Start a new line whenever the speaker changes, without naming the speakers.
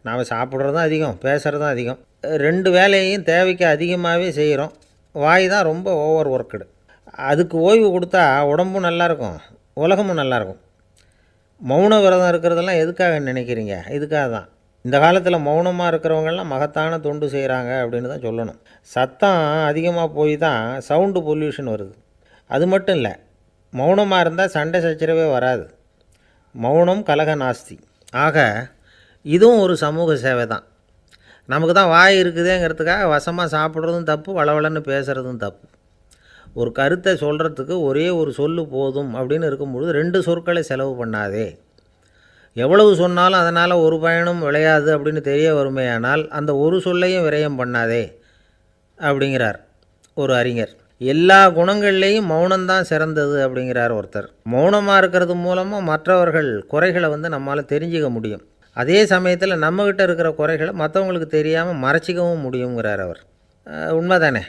நாம் சாப்பிட்றது தான் அதிகம், பேசுகிறது தான் அதிகம். 2 வேலையையும் தேவைக்கு அதிகமாகவே செய்கிறோம். வாய் தான் ரொம்ப ஓவர் ஒர்க்குடு. அதுக்கு ஓய்வு கொடுத்தா உடம்பும் நல்லாயிருக்கும், உலகமும் நல்லாயிருக்கும். மௌன விரதம் இருக்கிறதெல்லாம் எதுக்காக நினைக்கிறீங்க? இதுக்காக தான். இந்த காலத்தில் மௌனமாக இருக்கிறவங்கெல்லாம் மகத்தான தொண்டு செய்கிறாங்க அப்படின்னு தான் சொல்லணும். சத்தம் அதிகமாக போய் தான் சவுண்டு பொல்யூஷன் வருது. அது மட்டும் இல்லை, மௌனமாக இருந்தால் சண்டை சச்சரவே வராது. மௌனம் கலக நாஸ்தி. ஆக இதுவும் ஒரு சமூக சேவை தான். நமக்கு தான் வாய் இருக்குதேங்கிறதுக்காக வசமாக சாப்பிட்றதும் தப்பு, வளவளன்னு பேசுகிறதும் தப்பு. ஒரு கருத்தை சொல்கிறதுக்கு ஒரே ஒரு சொல்லு போதும் அப்படின்னு இருக்கும்பொழுது 2 சொற்களை செலவு பண்ணாதே. எவ்வளவு சொன்னாலும் அதனால் ஒரு பயனும் விளையாது அப்படின்னு தெரிய வருமேயானால் அந்த ஒரு சொல்லையும் விரயம் பண்ணாதே அப்படிங்கிறார் ஒரு அறிஞர். எல்லா குணங்கள்லேயும் மௌனம்தான் சிறந்தது அப்படிங்கிறார் ஒருத்தர். மௌனமாக இருக்கிறது மூலமாக மற்றவர்கள் குறைகளை நம்மால் தெரிஞ்சிக்க முடியும். அதே சமயத்தில் நம்மக்கிட்ட இருக்கிற குறைகளை மற்றவங்களுக்கு தெரியாமல் மறைச்சிக்கவும் முடியுங்கிறார் அவர். உண்மை தானே?